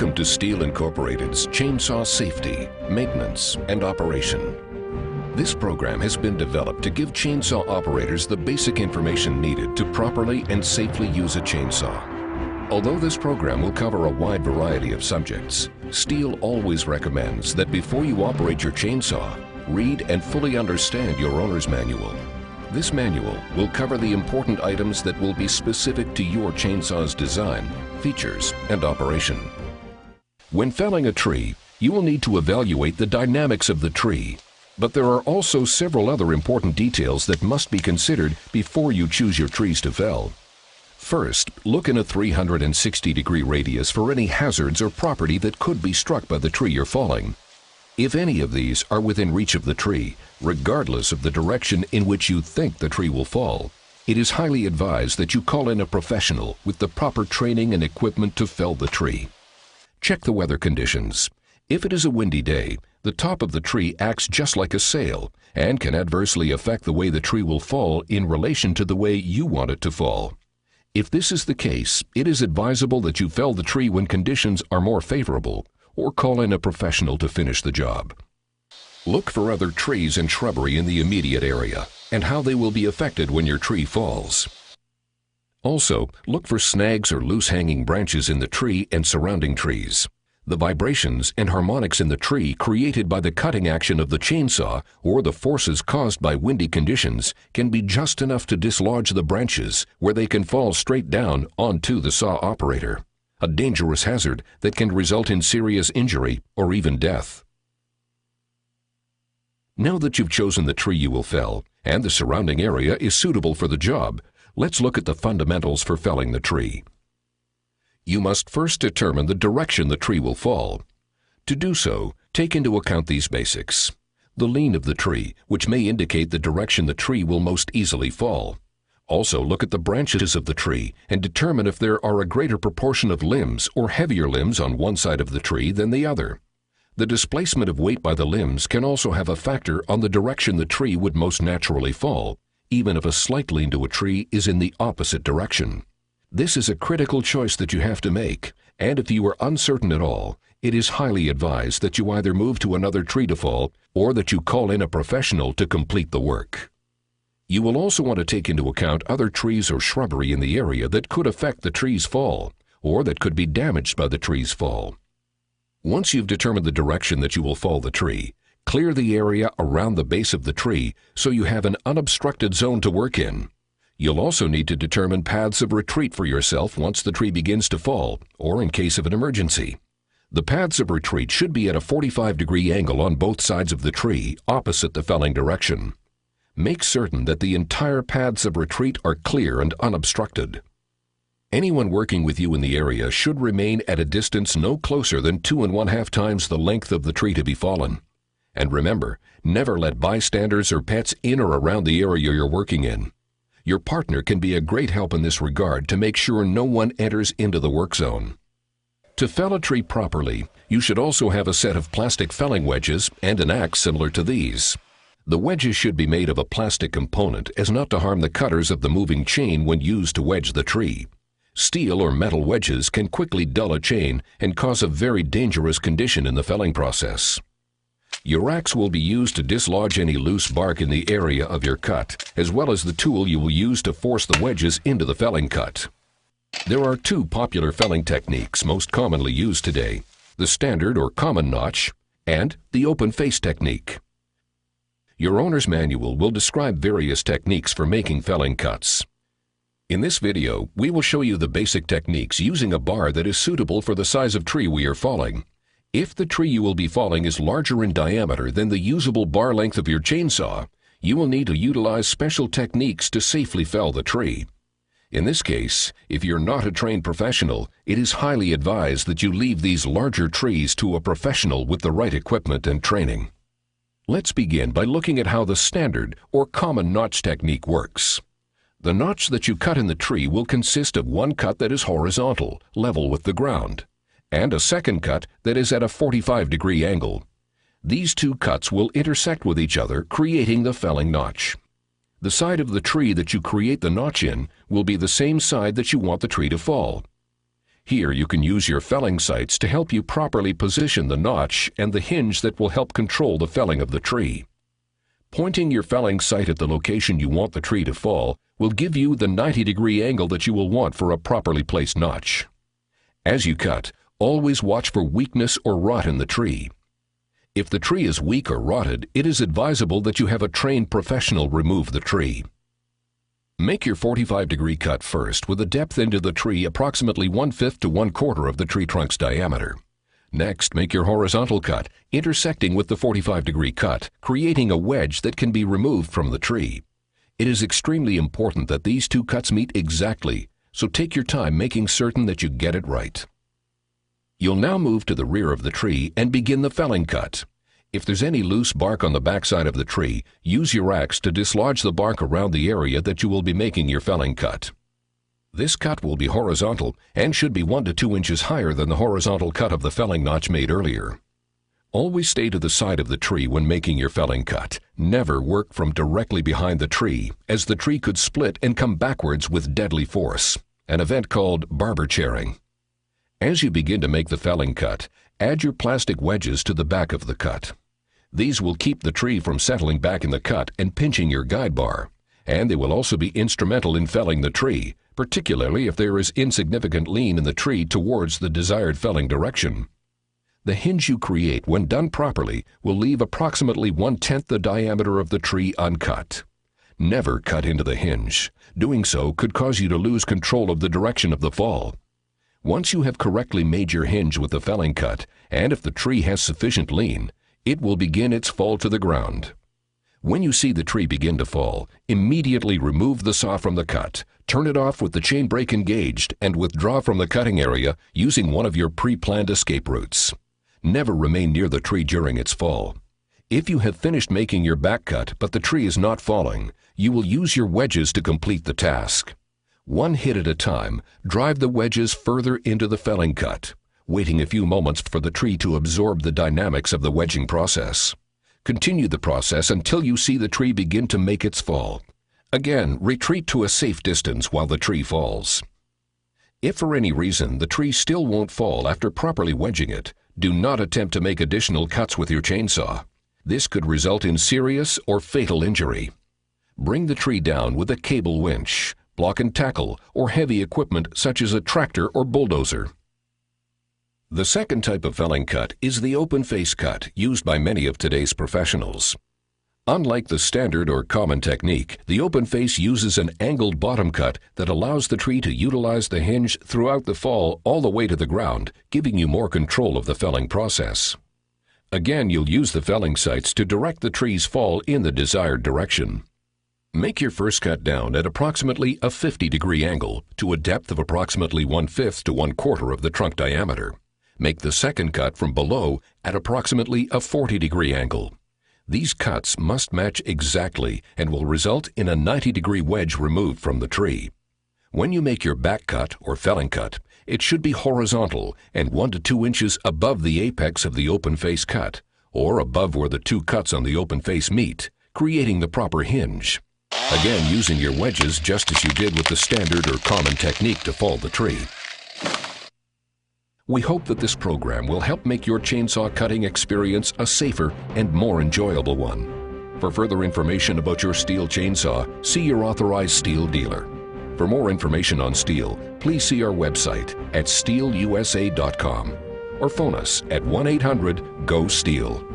Welcome to STIHL Incorporated's Chainsaw Safety, Maintenance, and Operation. This program has been developed to give chainsaw operators the basic information needed to properly and safely use a chainsaw. Although this program will cover a wide variety of subjects, STIHL always recommends that before you operate your chainsaw, read and fully understand your owner's manual. This manual will cover the important items that will be specific to your chainsaw's design, features, and operation. When felling a tree, you will need to evaluate the dynamics of the tree, but there are also several other important details that must be considered before you choose your trees to fell. First, look in a 360-degree radius for any hazards or property that could be struck by the tree you're falling. If any of these are within reach of the tree, regardless of the direction in which you think the tree will fall, it is highly advised that you call in a professional with the proper training and equipment to fell the tree. Check the weather conditions. If it is a windy day, the top of the tree acts just like a sail and can adversely affect the way the tree will fall in relation to the way you want it to fall. If this is the case, it is advisable that you fell the tree when conditions are more favorable, or call in a professional to finish the job. Look for other trees and shrubbery in the immediate area and how they will be affected when your tree falls. Also, look for snags or loose hanging branches in the tree and surrounding trees. The vibrations and harmonics in the tree created by the cutting action of the chainsaw or the forces caused by windy conditions can be just enough to dislodge the branches where they can fall straight down onto the saw operator, a dangerous hazard that can result in serious injury or even death. Now that you've chosen the tree you will fell and the surrounding area is suitable for the job, let's look at the fundamentals for felling the tree. You must first determine the direction the tree will fall. To do so, take into account these basics: the lean of the tree, which may indicate the direction the tree will most easily fall. Also, look at the branches of the tree and determine if there are a greater proportion of limbs or heavier limbs on one side of the tree than the other. The displacement of weight by the limbs can also have a factor on the direction the tree would most naturally fall, even if a slight lean to a tree is in the opposite direction. This is a critical choice that you have to make, and if you are uncertain at all, it is highly advised that you either move to another tree to fall or that you call in a professional to complete the work. You will also want to take into account other trees or shrubbery in the area that could affect the tree's fall, or that could be damaged by the tree's fall. Once you've determined the direction that you will fall the tree, clear the area around the base of the tree so you have an unobstructed zone to work in. You'll also need to determine paths of retreat for yourself once the tree begins to fall, or in case of an emergency. The paths of retreat should be at a 45-degree angle on both sides of the tree, opposite the felling direction. Make certain that the entire paths of retreat are clear and unobstructed. Anyone working with you in the area should remain at a distance no closer than 2½ times the length of the tree to be fallen. And remember, never let bystanders or pets in or around the area you're working in. Your partner can be a great help in this regard to make sure no one enters into the work zone. To fell a tree properly, you should also have a set of plastic felling wedges and an axe similar to these. The wedges should be made of a plastic component as not to harm the cutters of the moving chain when used to wedge the tree. Steel or metal wedges can quickly dull a chain and cause a very dangerous condition in the felling process. Your axe will be used to dislodge any loose bark in the area of your cut, as well as the tool you will use to force the wedges into the felling cut. There are two popular felling techniques most commonly used today: the standard or common notch and the open face technique. Your owner's manual will describe various techniques for making felling cuts. In this video, we will show you the basic techniques using a bar that is suitable for the size of tree we are falling. If the tree you will be falling is larger in diameter than the usable bar length of your chainsaw, you will need to utilize special techniques to safely fell the tree. In this case, if you're not a trained professional, it is highly advised that you leave these larger trees to a professional with the right equipment and training. Let's begin by looking at how the standard or common notch technique works. The notch that you cut in the tree will consist of one cut that is horizontal, level with the ground, and a second cut that is at a 45-degree angle. These two cuts will intersect with each other, creating the felling notch. The side of the tree that you create the notch in will be the same side that you want the tree to fall. Here you can use your felling sights to help you properly position the notch and the hinge that will help control the felling of the tree. Pointing your felling sight at the location you want the tree to fall will give you the 90-degree angle that you will want for a properly placed notch. As you cut, always watch for weakness or rot in the tree. If the tree is weak or rotted, it is advisable that you have a trained professional remove the tree. Make your 45-degree cut first with a depth into the tree approximately 1/5 to 1/4 of the tree trunk's diameter. Next, make your horizontal cut, intersecting with the 45-degree cut, creating a wedge that can be removed from the tree. It is extremely important that these two cuts meet exactly, so take your time making certain that you get it right. You'll now move to the rear of the tree and begin the felling cut. If there's any loose bark on the backside of the tree, use your axe to dislodge the bark around the area that you will be making your felling cut. This cut will be horizontal and should be 1 to 2 inches higher than the horizontal cut of the felling notch made earlier. Always stay to the side of the tree when making your felling cut. Never work from directly behind the tree, as the tree could split and come backwards with deadly force, an event called barber chairing. As you begin to make the felling cut, add your plastic wedges to the back of the cut. These will keep the tree from settling back in the cut and pinching your guide bar, and they will also be instrumental in felling the tree, particularly if there is insignificant lean in the tree towards the desired felling direction. The hinge you create when done properly will leave approximately 1/10 the diameter of the tree uncut. Never cut into the hinge. Doing so could cause you to lose control of the direction of the fall. Once you have correctly made your hinge with the felling cut, and if the tree has sufficient lean, it will begin its fall to the ground. When you see the tree begin to fall, immediately remove the saw from the cut, turn it off with the chain brake engaged, and withdraw from the cutting area using one of your pre-planned escape routes. Never remain near the tree during its fall. If you have finished making your back cut but the tree is not falling, you will use your wedges to complete the task. One hit at a time, drive the wedges further into the felling cut, waiting a few moments for the tree to absorb the dynamics of the wedging process. Continue the process until you see the tree begin to make its fall. Again, retreat to a safe distance while the tree falls. If for any reason the tree still won't fall after properly wedging it, do not attempt to make additional cuts with your chainsaw. This could result in serious or fatal injury. Bring the tree down with a cable winch, block and tackle, or heavy equipment such as a tractor or bulldozer. The second type of felling cut is the open face cut used by many of today's professionals. Unlike the standard or common technique, the open face uses an angled bottom cut that allows the tree to utilize the hinge throughout the fall all the way to the ground, giving you more control of the felling process. Again, you'll use the felling sights to direct the tree's fall in the desired direction. Make your first cut down at approximately a 50-degree angle to a depth of approximately 1/5 to 1/4 of the trunk diameter. Make the second cut from below at approximately a 40-degree angle. These cuts must match exactly and will result in a 90-degree wedge removed from the tree. When you make your back cut or felling cut, it should be horizontal and 1 to 2 inches above the apex of the open face cut, or above where the two cuts on the open face meet, creating the proper hinge. Again, using your wedges just as you did with the standard or common technique to fall the tree. We hope that this program will help make your chainsaw cutting experience a safer and more enjoyable one. For further information about your STIHL chainsaw, see your authorized STIHL dealer. For more information on STIHL, please see our website at stihlusa.com or phone us at 1-800-GO-STIHL.